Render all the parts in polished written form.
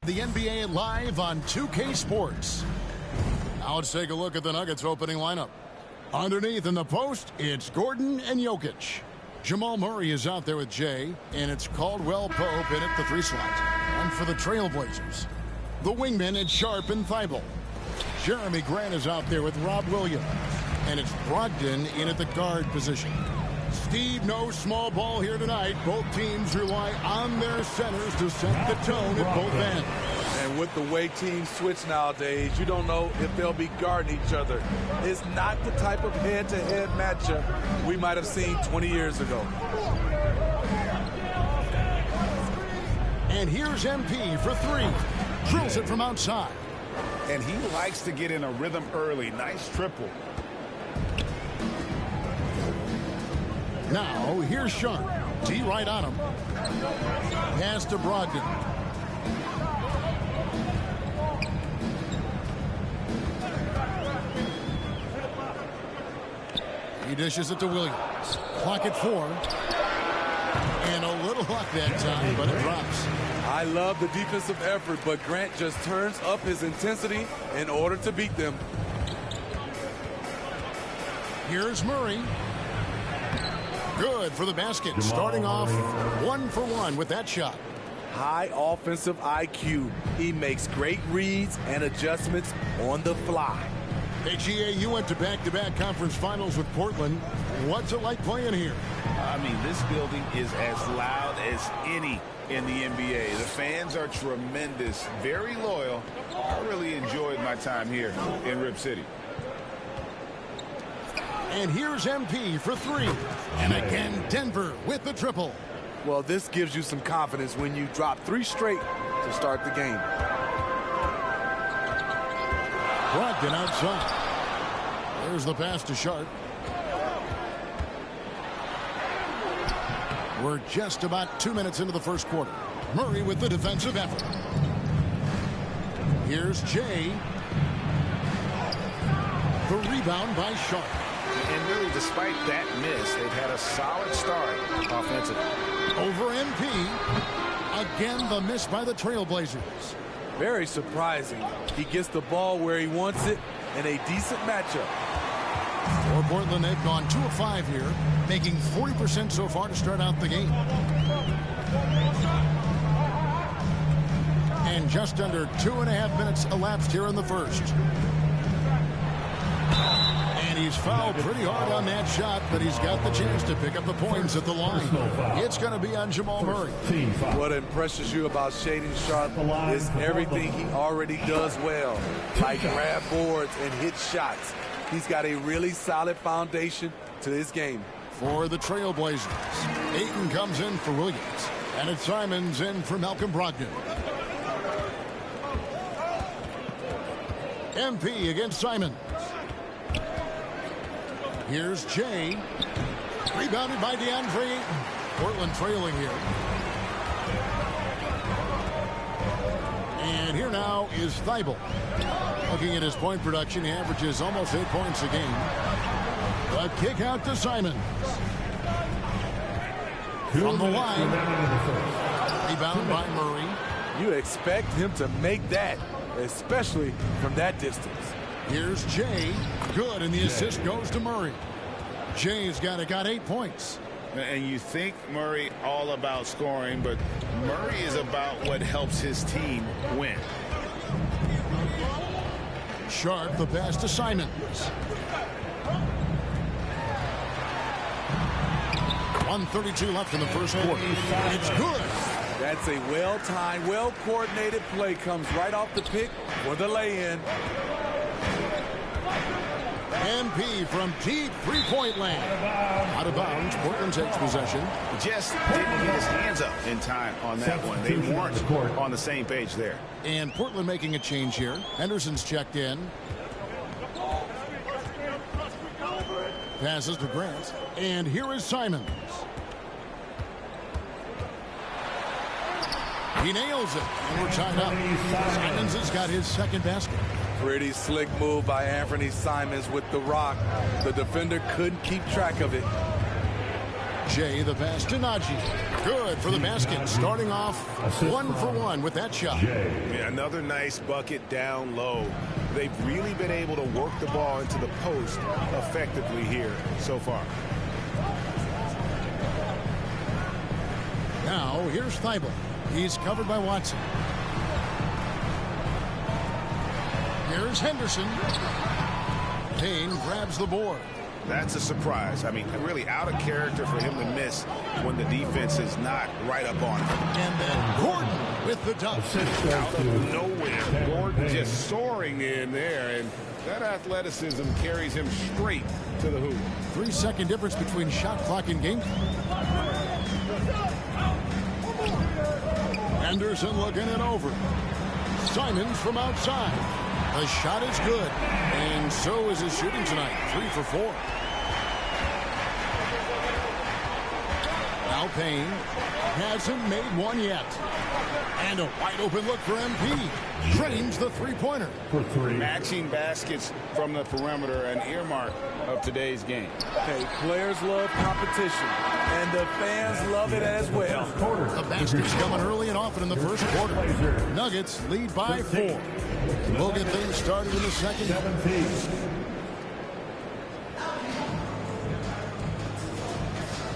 The NBA live on 2K Sports. Now let's take a look at the Nuggets opening lineup. Underneath in the post, it's Gordon and Jokic. Jamal Murray is out there with Jay, and it's Caldwell Pope in at the 3 slot. And for the Trailblazers, the wingmen, it's Sharp and Thibault. Jeremy Grant is out there with Rob Williams, and it's Brogdon in at the guard position. Steve, no small ball here tonight. Both teams rely on their centers to set the tone at both ends. And with the way teams switch nowadays, you don't know if they'll be guarding each other. It's not the type of head-to-head matchup we might have seen 20 years ago. And here's MP for 3. Drills it from outside. And he likes to get in a rhythm early. Nice triple. Now, here's Sharp. D right on him. Pass to Brogdon. He dishes it to Williams. Clock at 4. And a little luck that time, but it drops. I love the defensive effort, but Grant just turns up his intensity in order to beat them. Here's Murray. Good for the basket. Starting off 1 for 1 with that shot. High offensive IQ. He makes great reads and adjustments on the fly. Hey, GA, you went to back-to-back conference finals with Portland. What's it like playing here? I mean, this building is as loud as any in the NBA. The fans are tremendous, very loyal. I really enjoyed my time here in Rip City. And here's MP for 3. And again, Denver with the triple. Well, this gives you some confidence when you drop 3 straight to start the game. Brogdon outside. There's the pass to Sharp. We're just about 2 minutes into the first quarter. Murray with the defensive effort. Here's Jay. The rebound by Sharp. And really, despite that miss, they've had a solid start offensively. Over MP. Again, the miss by the Trailblazers. Very surprising. He gets the ball where he wants it in a decent matchup. For Portland, they've gone 2 of 5 here, making 40% so far to start out the game. And just under 2.5 minutes elapsed here in the first. And he's fouled pretty hard on that shot, but he's got the chance to pick up the points at the line. It's going to be on Jamal Murray. What impresses you about Shaedon Sharp is everything he already does well, like grab boards and hit shots. He's got a really solid foundation to his game. For the Trailblazers, Ayton comes in for Williams, and it's Simons in for Malcolm Brogdon. MP against Simons. Here's Jay. Rebounded by DeAndre Ayton. Portland trailing here. And here now is Thibault. Looking at his point production, he averages almost 8 points a game. A kick out to Simons. From the line. Rebound by Murray. You expect him to make that, especially from that distance. Here's Jay. Good, and the assist goes to Murray. Jay's got 8 points. And you think Murray all about scoring, but Murray is about what helps his team win. Sharp, the pass to Simons. 1:32 left in the first quarter. It's good. That's a well-timed, well-coordinated play. Comes right off the pick for the lay-in. MP from deep three-point land. Out of bounds, Portland takes possession. Just didn't get his hands up in time on that one. They weren't on the same page there. And Portland making a change here. Henderson's checked in. Passes to Grant. And here is Simons. He nails it. And we're tied up. Simons has got his second basket. Pretty slick move by Anthony Simons with the rock. The defender couldn't keep track of it. Jay, the pass to Najee. Good for the basket. Starting off 1 for 1 with that shot. Yeah, another nice bucket down low. They've really been able to work the ball into the post effectively here so far. Now, here's Thibault. He's covered by Watson. Here's Henderson. Payne grabs the board. That's a surprise. I mean, really out of character for him to miss when the defense is not right up on him. And then Gordon with the dunk. Out of nowhere, Gordon just soaring in there, and that athleticism carries him straight to the hoop. 3-second difference between shot clock and game clock. Anderson looking it over. Simons from outside. The shot is good, and so is his shooting tonight. 3 for 4. Now Payne hasn't made one yet. And a wide open look for MP. Drains the three-pointer. Matching baskets from the perimeter, an earmark of today's game. Hey, players love competition, and the fans love it as well. The basket's coming early and often in the first quarter. Nuggets lead by 4. We'll get things started in the second.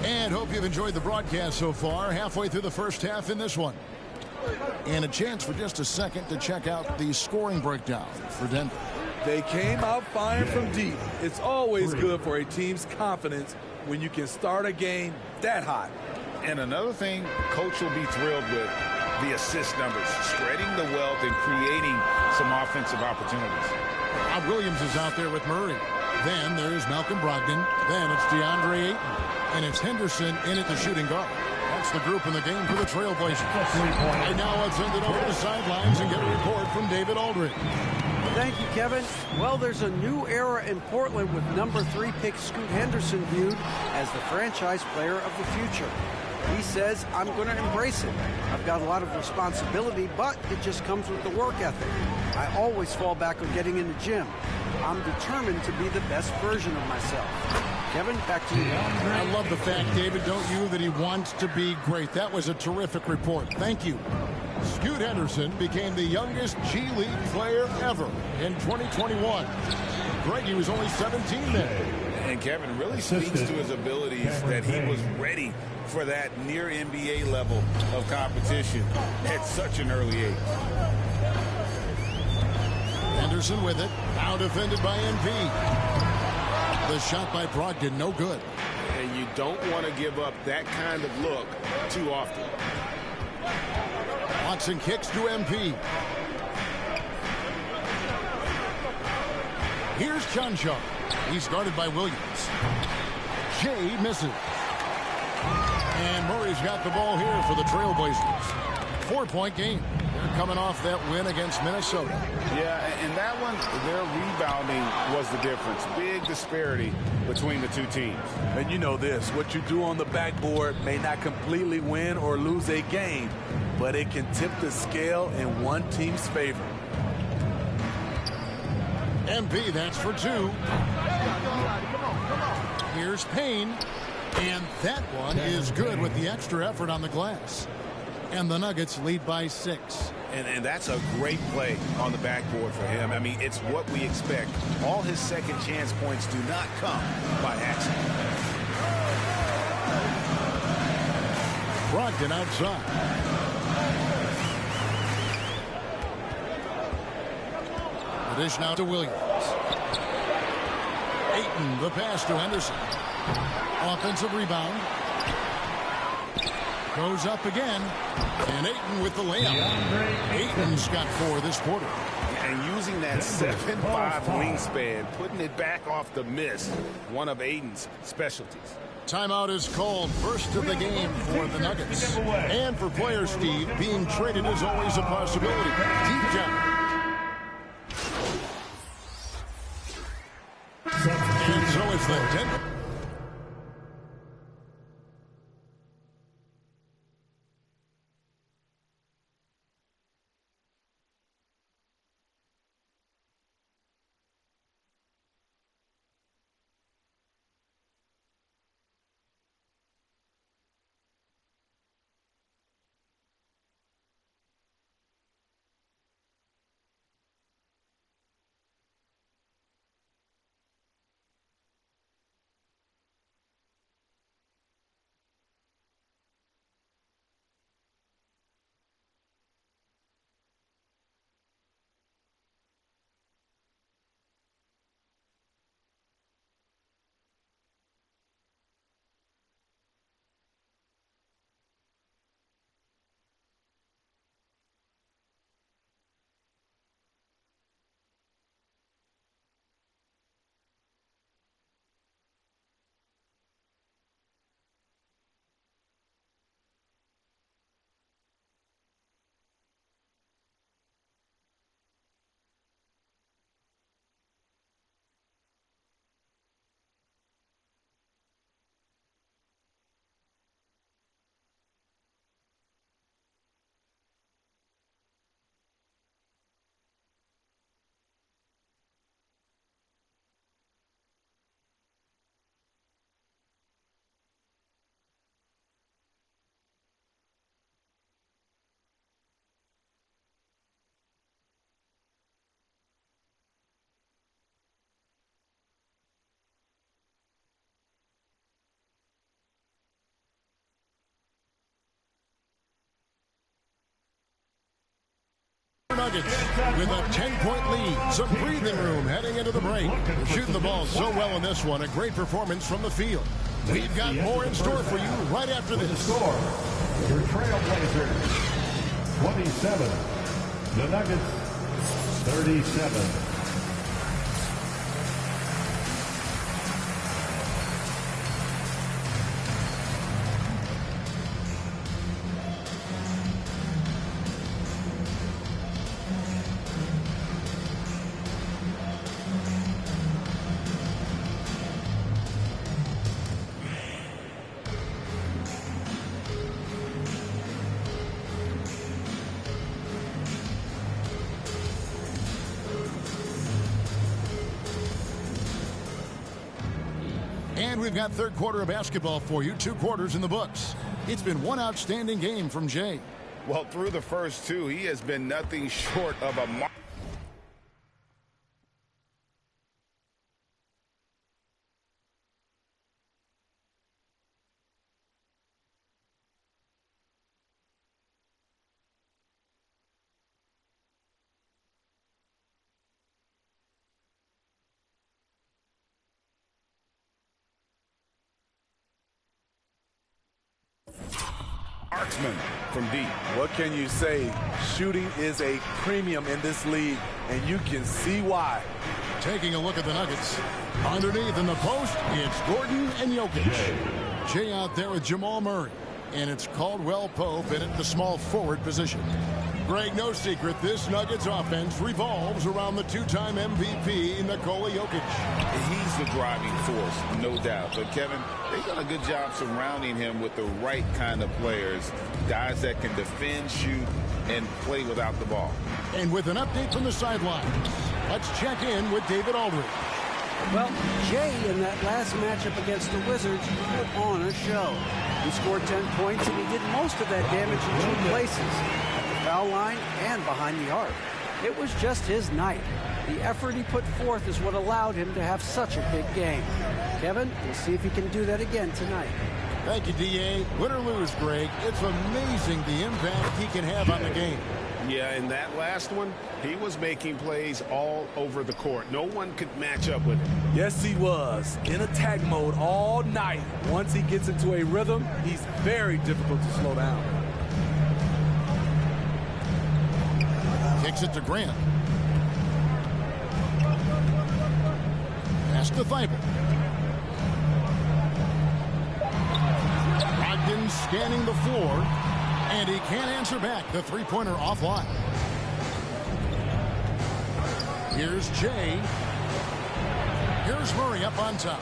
And hope you've enjoyed the broadcast so far. Halfway through the first half in this one. And a chance for just a second to check out the scoring breakdown for Denver. They came out firing from deep. It's always good for a team's confidence when you can start a game that hot. And another thing coach will be thrilled with, the assist numbers, spreading the wealth and creating some offensive opportunities. Rob Williams is out there with Murray. Then there's Malcolm Brogdon. Then it's DeAndre Ayton. And it's Henderson in at the shooting guard. That's the group in the game for the Trailblazers. And now let's send it over to the sidelines and get a report from David Aldridge. Thank you, Kevin. Well, there's a new era in Portland with number 3 pick Scoot Henderson viewed as the franchise player of the future. He says, I'm going to embrace it. I've got a lot of responsibility, but it just comes with the work ethic. I always fall back on getting in the gym. I'm determined to be the best version of myself. Kevin, back to you. I love the fact, David, don't you, that he wants to be great. That was a terrific report. Thank you. Scoot Henderson became the youngest G League player ever in 2021. Greg, he was only 17 then. And Kevin really speaks to his abilities that he was ready for that near NBA level of competition at such an early age. Henderson with it. Now defended by NP. The shot by Brogdon, no good. And you don't want to give up that kind of look too often. Watson kicks to MP. Here's Chuncho. He's guarded by Williams. Jay misses. And Murray's got the ball here for the Trailblazers. 4-point game. They're coming off that win against Minnesota. Yeah, and that one, their rebounding was the difference. Big disparity between the two teams. And you know this, what you do on the backboard may not completely win or lose a game, but it can tip the scale in one team's favor. MP, that's for 2. Here's Payne. And that one is good with the extra effort on the glass. And the Nuggets lead by 6. And that's a great play on the backboard for him. I mean, it's what we expect. All his second chance points do not come by accident. Brogdon outside. The dish now to Williams. Ayton, the pass to Henderson. Offensive rebound. Goes up again. And Ayton with the layup. Ayton's got 4 this quarter. And using that 7'5" wingspan, putting it back off the miss, one of Ayton's specialties. Timeout is called, first of the game for the Nuggets. And for players, Steve, being traded is always a possibility. Deep down. And so it's the Denver. Nuggets with a 10-point lead. Some breathing room heading into the break. They're shooting the ball so well in this one. A great performance from the field. We've got more in store for you right after this. Score, your Trailblazers, 27. The Nuggets, 37. And we've got third quarter of basketball for you. 2 quarters in the books. It's been one outstanding game from Jay. Well, through the first 2, he has been nothing short of a marksman from deep. What can you say? Shooting is a premium in this league, and you can see why. Taking a look at the Nuggets. Underneath in the post, it's Gordon and Jokic. Jay out there with Jamal Murray. And it's Caldwell Pope in at the small forward position. Greg, no secret, this Nuggets offense revolves around the 2-time MVP, Nikola Jokic. He's the driving force, no doubt. But, Kevin, they've done a good job surrounding him with the right kind of players, guys that can defend, shoot, and play without the ball. And with an update from the sideline, let's check in with David Aldridge. Well, Jay in that last matchup against the Wizards put on a show. He scored 10 points, and he did most of that damage in 2 places, at the foul line and behind the arc. It was just his night. The effort he put forth is what allowed him to have such a big game. Kevin, we'll see if he can do that again tonight. Thank you, D.A. Win or lose, Greg, it's amazing the impact he can have on the game. Yeah, in that last one, he was making plays all over the court. No one could match up with him. Yes, he was. In attack mode all night. Once he gets into a rhythm, he's very difficult to slow down. Kicks it to Grant. Pass to Thibault. Brogdon scanning the floor. And he can't answer back. The three-pointer offline. Here's Jay. Here's Murray up on top.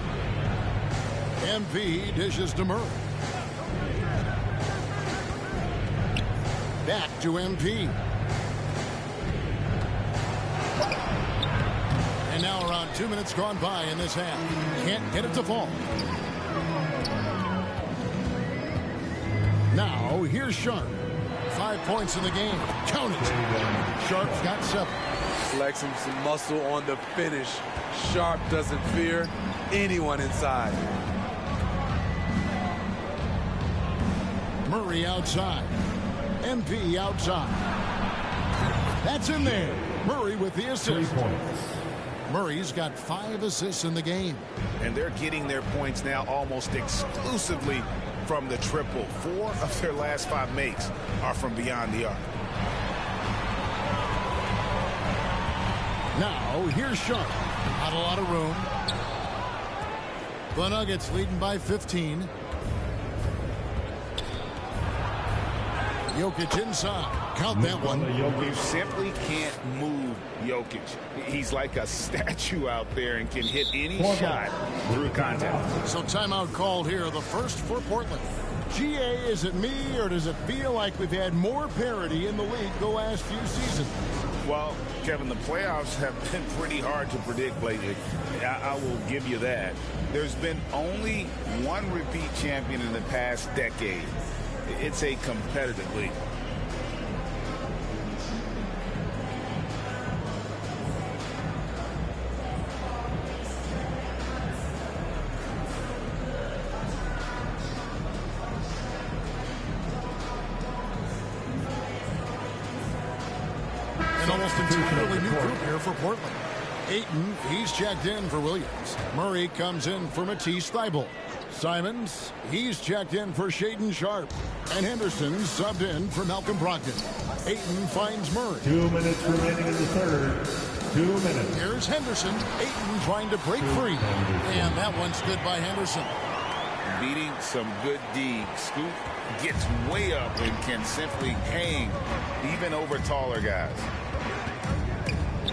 MP dishes to Murray. Back to MP. And now around 2 minutes gone by in this half. Can't get it to fall. Now, here's Sharp. 5 points in the game. Count it. Sharp's got 7. Flexing some muscle on the finish. Sharp doesn't fear anyone inside. Murray outside. MP outside. That's in there. Murray with the assist. 3 points. Murray's got 5 assists in the game. And they're getting their points now almost exclusively from the triple. 4 of their last 5 makes are from beyond the arc. Now, here's Sharp. Not a lot of room. The Nuggets leading by 15. Jokic inside. Count that one. You simply can't move Jokic. He's like a statue out there and can hit any shot through contact. So timeout called here, the first for Portland. GA, is it me or does it feel like we've had more parity in the league the last few seasons? Well, Kevin, the playoffs have been pretty hard to predict lately. I will give you that. There's been only one repeat champion in the past decade. It's a competitive league. An almost entirely new group here for Portland. Ayton, he's checked in for Williams. Murray comes in for Matisse Thybulle. Simons, he's checked in for Shaedon Sharpe. And Henderson subbed in for Malcolm Brogdon. Ayton finds Murray. 2 minutes remaining in the third. 2 minutes. Here's Henderson. Ayton trying to break free. And that one's good by Henderson. Beating some good D. Scoot gets way up and can simply hang even over taller guys.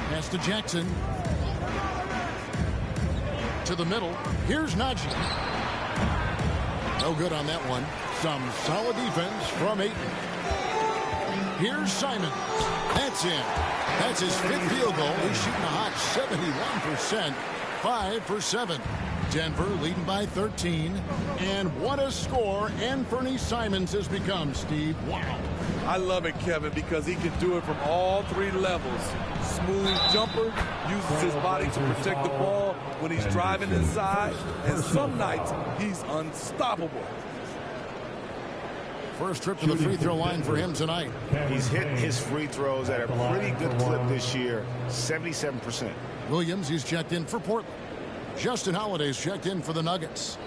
Pass to Jackson. To the middle. Here's Najee. No good on that one. Some solid defense from Ayton. Here's Simon. That's in. That's his 5th field goal. He's shooting a hot 71%. 5 for 7. Denver leading by 13. And what a score Anthony Simons has become, Steve. Wow. I love it, Kevin, because he can do it from all 3 levels. Smooth jumper, uses his body to protect the ball when he's driving inside, and some nights he's unstoppable. First trip to the free throw line for him tonight. He's hitting his free throws at a pretty good clip this year, 77%. Williams, he's checked in for Portland. Justin Holiday's checked in for the Nuggets.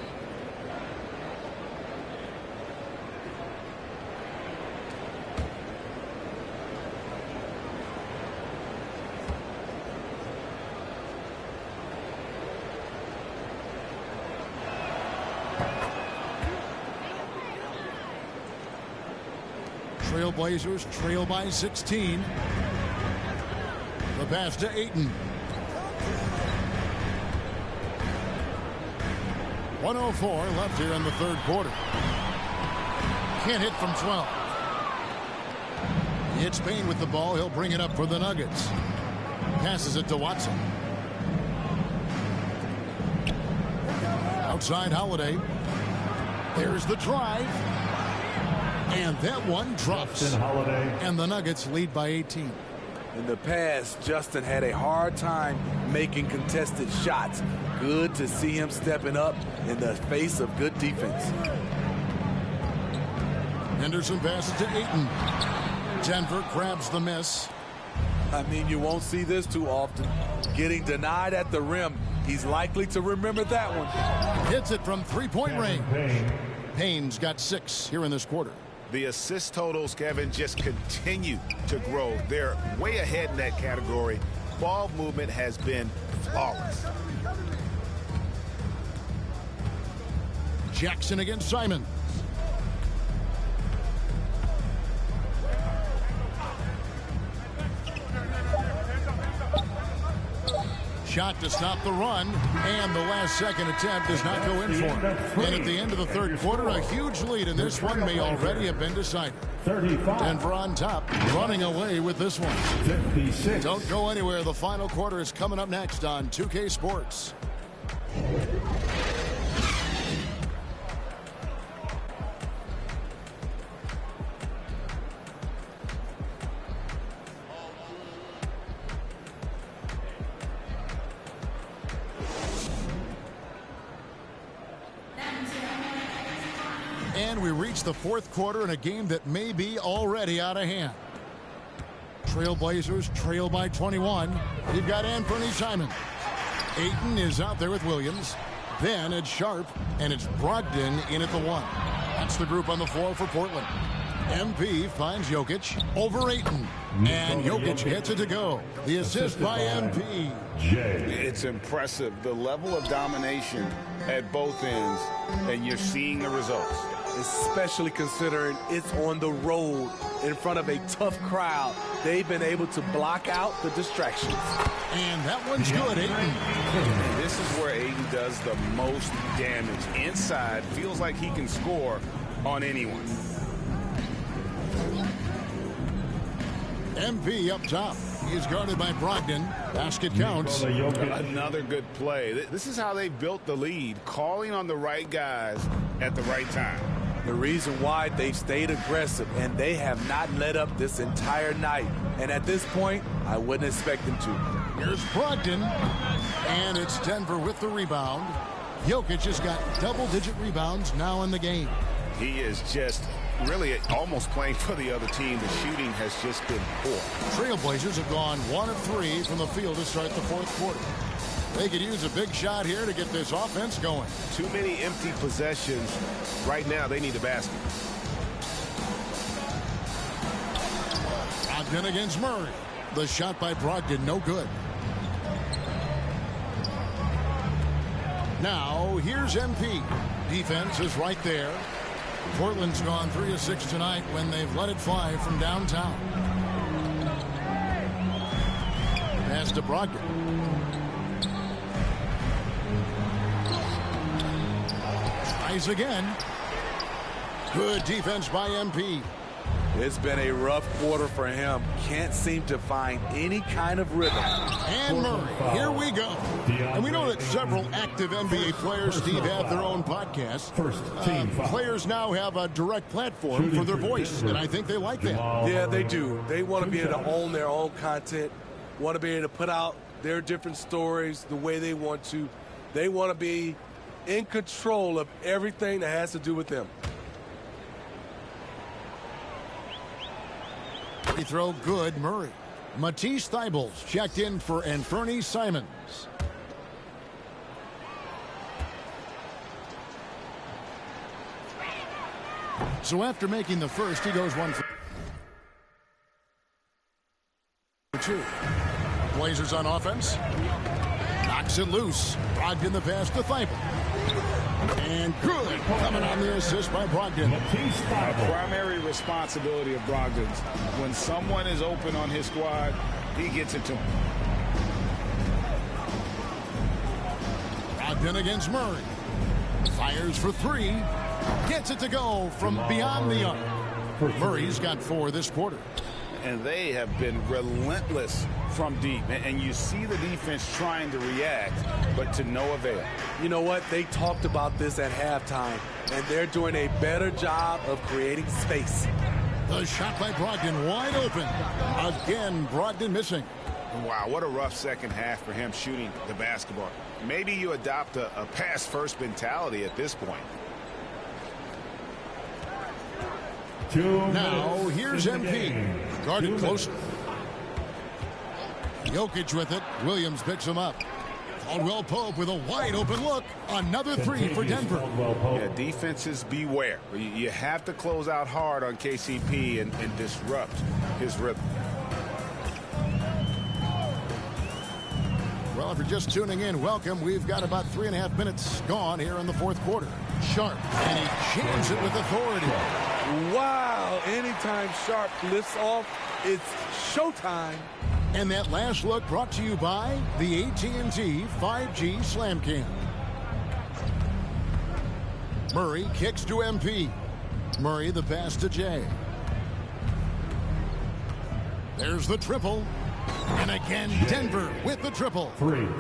Trailblazers trail by 16. The pass to Ayton. 1:04 left here in the third quarter. Can't hit from 12. It's Payne with the ball. He'll bring it up for the Nuggets. Passes it to Watson. Outside Holiday. There's the drive. And that one drops. And the Nuggets lead by 18. In the past, Justin had a hard time making contested shots. Good to see him stepping up in the face of good defense. Henderson passes to Ayton. Denver grabs the miss. I mean, you won't see this too often. Getting denied at the rim. He's likely to remember that one. Hits it from three-point range. Payne's got 6 here in this quarter. The assist totals, Kevin, just continue to grow. They're way ahead in that category. Ball movement has been flawless. Jackson against Simon. Shot to stop the run, and the last second attempt does not go in for him. And at the end of the third quarter, a huge lead, and this one may already have been decided. Denver on top, running away with this one. 56. Don't go anywhere. The final quarter is coming up next on 2K Sports. And we reach the fourth quarter in a game that may be already out of hand. Trailblazers trail by 21. You've got Anthony Simon. Ayton is out there with Williams. Then it's Sharpe, and it's Brogdon in at the 1. That's the group on the floor for Portland. MP finds Jokic over Ayton. And Jokic gets it to go. The assist by MP. It's impressive, the level of domination at both ends, and you're seeing the results. Especially considering it's on the road in front of a tough crowd. They've been able to block out the distractions. And that one's good, Ayton. This is where Ayton does the most damage. Inside, feels like he can score on anyone. MP up top. He's guarded by Brogdon. Basket counts. Another good play. This is how they built the lead, calling on the right guys at the right time. The reason why they've stayed aggressive, and they have not let up this entire night. And at this point, I wouldn't expect them to. Here's Brogdon, and it's Denver with the rebound. Jokic has got double-digit rebounds now in the game. He is just really almost playing for the other team. The shooting has just been poor. Trailblazers have gone 1 of 3 from the field to start the fourth quarter. They could use a big shot here to get this offense going. Too many empty possessions. Right now, they need a basket. Brogdon against Murray. The shot by Brogdon, no good. Now, here's MP. Defense is right there. Portland's gone 3 of 6 tonight when they've let it fly from downtown. Pass to Brogdon. Tries again. Good defense by MP. It's been a rough quarter for him. Can't seem to find any kind of rhythm. And Murray, here we go. And we know that several active NBA players, Steve, have their own podcasts. Players now have a direct platform for their voice, and I think they like that. Yeah, they do. They want to be able to own their own content, want to be able to put out their different stories the way they want to. They want to be in control of everything that has to do with them. Free throw good, Murray. Matisse Thybulles checked in for Anthony Simons. So after making the first, he goes 1 for 2. Blazers on offense. Knocks it loose. Brogdon the pass to Thybulles. And good. Coming on the assist by Brogdon. The primary responsibility of Brogdon's, when someone is open on his squad, he gets it to him. Brogdon against Murray. Fires for 3. Gets it to go from beyond the arc. Murray's got 4 this quarter. And they have been relentless from deep. And you see the defense trying to react, but to no avail. You know what? They talked about this at halftime, and they're doing a better job of creating space. The shot by Brogdon wide open. Again, Brogdon missing. Wow, what a rough second half for him shooting the basketball. Maybe you adopt a pass-first mentality at this point. Now, here's MP. Guarded closer. Jokic with it. Williams picks him up. Caldwell Pope with a wide open look. Another 3 for Denver. Yeah, defenses beware. You have to close out hard on KCP and disrupt his rhythm. Well, if you're just tuning in, welcome. We've got about 3.5 minutes gone here in the fourth quarter. Sharp, and he jams it with authority. Wow, anytime Sharp lifts off, it's showtime. And that last look brought to you by the AT&T 5G Slam Cam. Murray kicks to MP. Murray the pass to Jay. There's the triple. And again, Denver with the triple.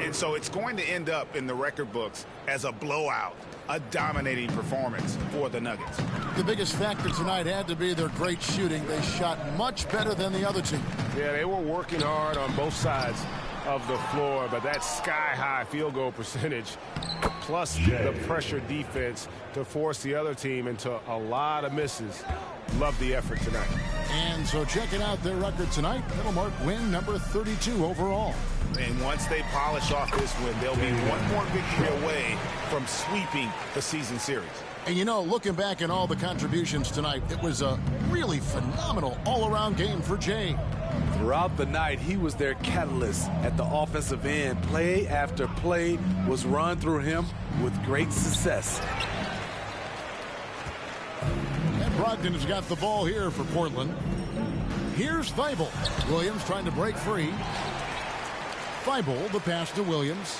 And so it's going to end up in the record books as a blowout, a dominating performance for the Nuggets. The biggest factor tonight had to be their great shooting. They shot much better than the other team. Yeah, they were working hard on both sides of the floor, but that sky-high field goal percentage plus the pressure defense to force the other team into a lot of misses. Love the effort tonight. And so checking out their record tonight, it'll mark win number 32 overall. And once they polish off this win, they'll be one more victory away from sweeping the season series. And you know, looking back at all the contributions tonight, it was a really phenomenal all-around game for Jay. Throughout the night, he was their catalyst at the offensive end. Play after play was run through him with great success. And Brogdon has got the ball here for Portland. Here's Thybulles. Williams trying to break free. Thybulles, the pass to Williams.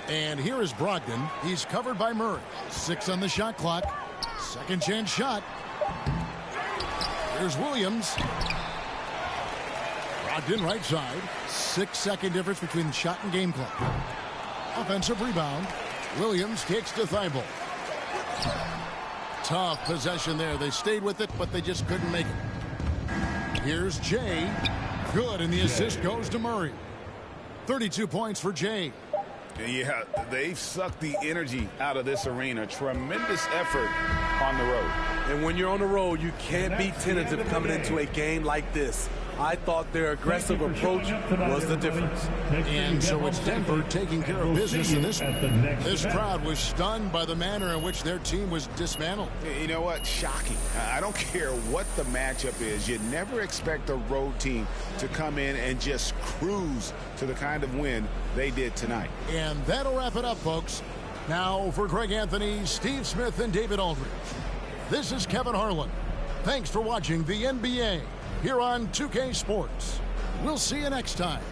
And here is Brogdon. He's covered by Murray. 6 on the shot clock. Second chance shot. Here's Williams. Brogdon right side. 6-second difference between shot and game clock. Offensive rebound. Williams kicks to Thybulles. Tough possession there. They stayed with it, but they just couldn't make it. Here's Jay. Good, and the assist goes to Murray. 32 points for Jay. Yeah, they've sucked the energy out of this arena. Tremendous effort on the road. And when you're on the road, you can't be tentative coming into a game like this. I thought their aggressive approach was the difference. And so it's Denver taking care of business in this one. This crowd was stunned by the manner in which their team was dismantled. You know what? Shocking. I don't care what the matchup is. You never expect a road team to come in and just cruise to the kind of win they did tonight. And that'll wrap it up, folks. Now for Greg Anthony, Steve Smith, and David Aldridge, this is Kevin Harlan. Thanks for watching the NBA here on 2K Sports. We'll see you next time.